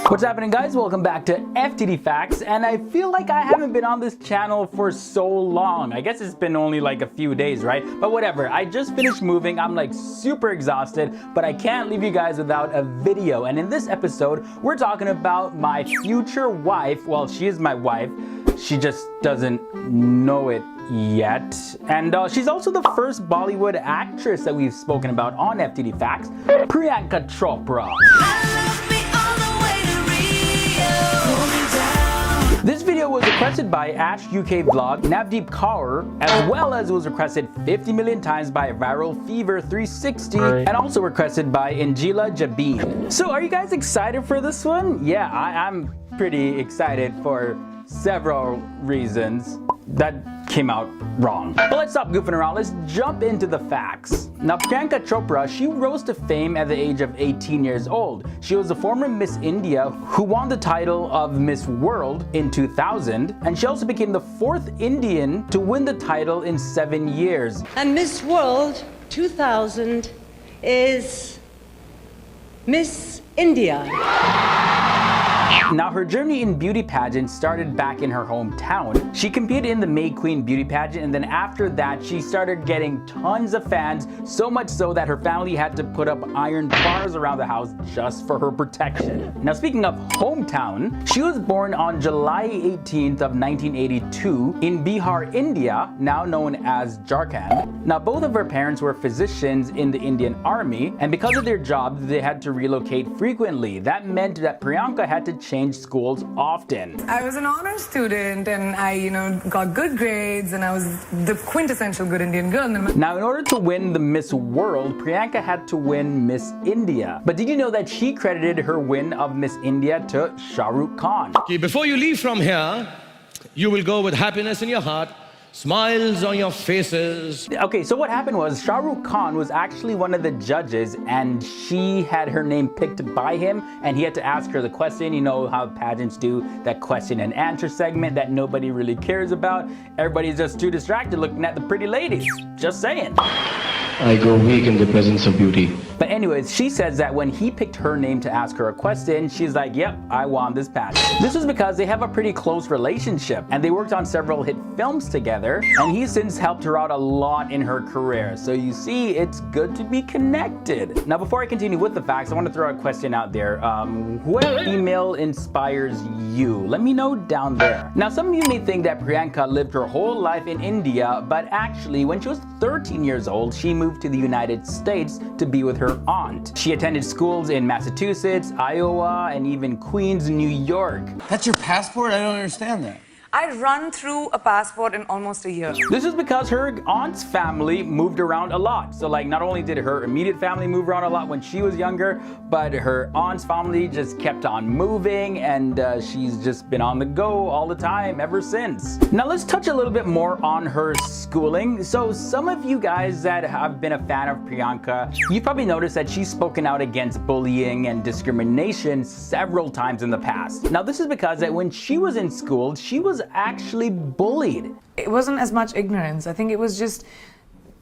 What's happening, guys? Welcome back to FTD Facts, and I feel like I haven't been on this channel for so long. I guess it's been only like a few days, right? But whatever, I just finished moving. I'm like super exhausted, but I can't leave you guys without a video. And in this episode, we're talking about my future wife. Well, she is my wife. She just doesn't know it yet. And she's also the first Bollywood actress that we've spoken about on FTD Facts, Priyanka Chopra. This video was requested by Ash UK Vlog, Navdeep Kaur, as well as it was requested 50 million times by Viral Fever 360, and also requested by Angela Jabin. So are you guys excited for this one? Yeah, I'm pretty excited for several reasons. That came out wrong. But let's stop goofing around. Let's jump into the facts. Now, Priyanka Chopra, she rose to fame at the age of 18 years old. She was a former Miss India who won the title of Miss World in 2000, and she also became the fourth Indian to win the title in 7 years. And Miss World 2000 is Miss India. Now, her journey in beauty pageants started back in her hometown. She competed in the May Queen beauty pageant, and then after that, she started getting tons of fans, so much so that her family had to put up iron bars around the house just for her protection. Now, speaking of hometown, she was born on July 18th of 1982 in Bihar, India, now known as Jharkhand. Now, both of her parents were physicians in the Indian Army, and because of their jobs, they had to relocate frequently. That meant that Priyanka had to change schools often. I was an honor student, and I, got good grades, and I was the quintessential good Indian girl. Now, in order to win the Miss World, Priyanka had to win Miss India. But did you know that she credited her win of Miss India to Shah Rukh Khan? Before you leave from here, you will go with happiness in your heart, smiles on your faces. Okay, so what happened was Shah Rukh Khan was actually one of the judges, and she had her name picked by him, and he had to ask her the question. You know how pageants do that question and answer segment that nobody really cares about. Everybody's just too distracted looking at the pretty ladies. Just saying. I grow weak in the presence of beauty. But anyways, she says that when he picked her name to ask her a question, she's like, yep, I won this pageant. This was because they have a pretty close relationship, and they worked on several hit films together, and he's since helped her out a lot in her career. So you see, it's good to be connected. Now, before I continue with the facts, I want to throw a question out there. What female inspires you? Let me know down there. Now, some of you may think that Priyanka lived her whole life in India, but actually, when she was 13 years old, she moved to the United States to be with her aunt. She attended schools in Massachusetts, Iowa, and even Queens, New York. That's your passport? I don't understand that. I'd run through a passport in almost a year. This is because her aunt's family moved around a lot. So like, not only did her immediate family move around a lot when she was younger, but her aunt's family just kept on moving, and she's just been on the go all the time ever since. Now let's touch a little bit more on her schooling. So some of you guys that have been a fan of Priyanka, you've probably noticed that she's spoken out against bullying and discrimination several times in the past. Now this is because that when she was in school, she was actually bullied. It wasn't as much ignorance. I think it was just,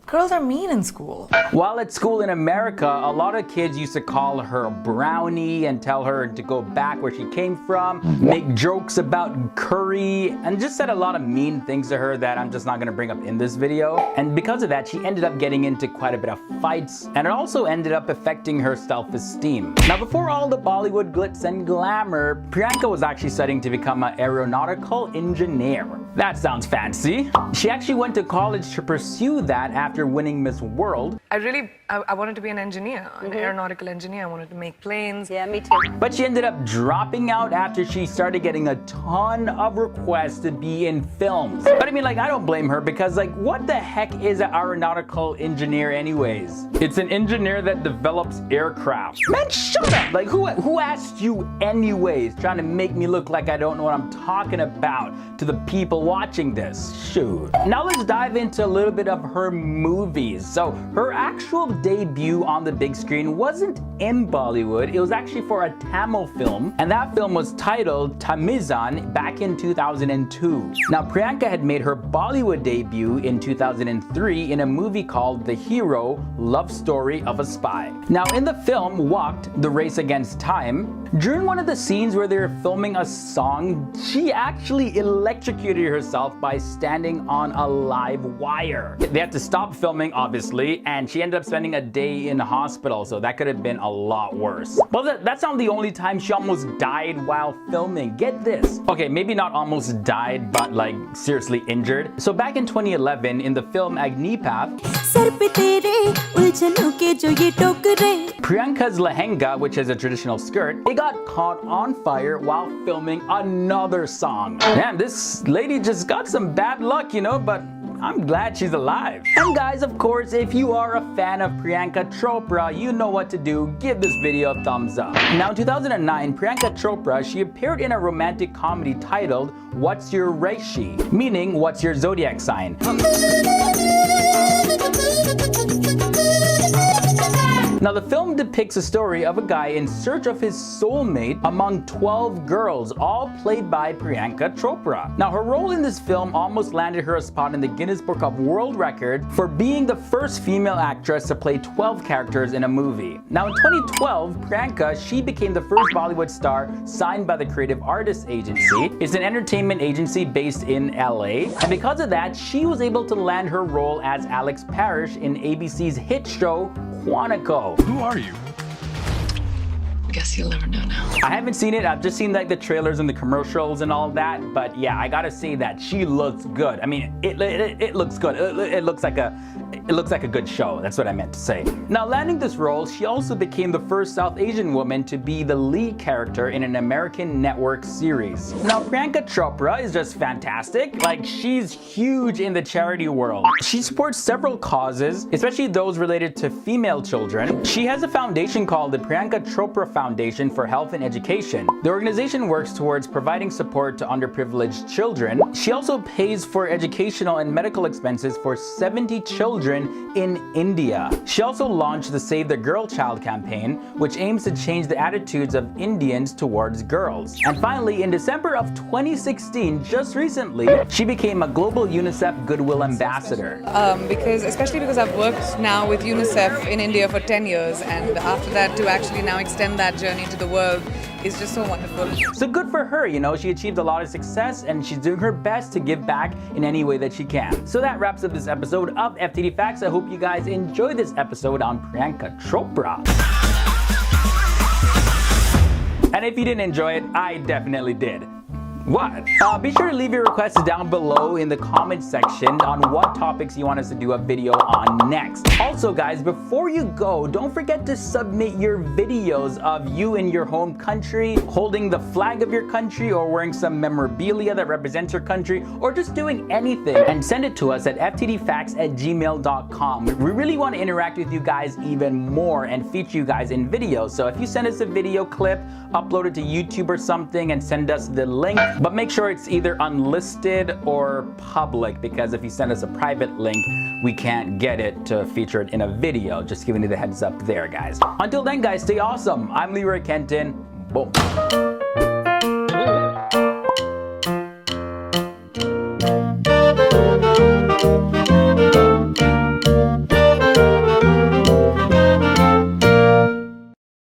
girls are mean in school. While at school in America, a lot of kids used to call her brownie and tell her to go back where she came from, make jokes about curry, and just said a lot of mean things to her that I'm just not gonna bring up in this video. And because of that, she ended up getting into quite a bit of fights, and it also ended up affecting her self-esteem. Now, before all the Bollywood glitz and glamour, Priyanka was actually studying to become an aeronautical engineer. That sounds fancy. She actually went to college to pursue that after winning Miss World. I wanted to be an engineer, an aeronautical engineer. I wanted to make planes. Yeah, me too. But she ended up dropping out after she started getting a ton of requests to be in films. But I mean, like, I don't blame her, because like, what the heck is an aeronautical engineer anyways? It's an engineer that develops aircraft. Man, shut up! Like, who asked you anyways? Trying to make me look like I don't know what I'm talking about to the people while watching this. Shoot. Now let's dive into a little bit of her movies. So her actual debut on the big screen wasn't in Bollywood. It was actually for a Tamil film, and that film was titled Tamizan back in 2002. Now Priyanka had made her Bollywood debut in 2003 in a movie called The Hero: Love Story of a Spy. Now in the film Walked, The Race Against Time, during one of the scenes where they were filming a song, she actually electrocuted herself by standing on a live wire. They had to stop filming, obviously, and she ended up spending a day in hospital, so that could have been a lot worse. But that's not the only time she almost died while filming. Get this. Okay, maybe not almost died, but like seriously injured. So back in 2011, in the film Agnipath, Priyanka's lehenga, which is a traditional skirt, it got caught on fire while filming another song. Damn, this lady just got some bad luck, you know, but I'm glad she's alive. And guys, of course, if you are a fan of Priyanka Chopra, you know what to do. Give this video a thumbs up. Now in 2009, Priyanka Chopra, she appeared in a romantic comedy titled What's Your Rashi? Meaning, what's your zodiac sign? Now the film depicts a story of a guy in search of his soulmate among 12 girls, all played by Priyanka Chopra. Now her role in this film almost landed her a spot in the Guinness Book of World Record for being the first female actress to play 12 characters in a movie. Now in 2012, Priyanka, she became the first Bollywood star signed by the Creative Artists Agency. It's an entertainment agency based in LA. And because of that, she was able to land her role as Alex Parrish in ABC's hit show Quantico. Who are you? I guess you'll never know now. I haven't seen it. I've just seen like the trailers and the commercials and all that. But yeah, I gotta say that she looks good. I mean, it looks good. It looks like a good show. That's what I meant to say. Now landing this role, she also became the first South Asian woman to be the lead character in an American network series. Now Priyanka Chopra is just fantastic. Like, she's huge in the charity world. She supports several causes, especially those related to female children. She has a foundation called the Priyanka Chopra Foundation for Health and Education. The organization works towards providing support to underprivileged children. She also pays for educational and medical expenses for 70 children in India. She also launched the Save the Girl Child campaign, which aims to change the attitudes of Indians towards girls. And finally, in December of 2016, just recently, she became a global UNICEF Goodwill Ambassador. Especially because I've worked now with UNICEF in India for 10 years, and after that to actually now extend that journey to the world is just so wonderful. So good for her, you know, she achieved a lot of success and she's doing her best to give back in any way that she can. So that wraps up this episode of FTD Facts. I hope you guys enjoyed this episode on Priyanka Chopra. And if you didn't enjoy it, I definitely did. What? Be sure to leave your requests down below in the comment section on what topics you want us to do a video on next. Also guys, before you go, don't forget to submit your videos of you in your home country, holding the flag of your country, or wearing some memorabilia that represents your country, or just doing anything, and send it to us at ftdfacts@gmail.com. We really want to interact with you guys even more and feature you guys in videos. So if you send us a video clip, upload it to YouTube or something and send us the link. But make sure it's either unlisted or public, because if you send us a private link, we can't get it to feature it in a video. Just giving you the heads up there, guys. Until then, guys, stay awesome. I'm Leroy Kenton. Boom.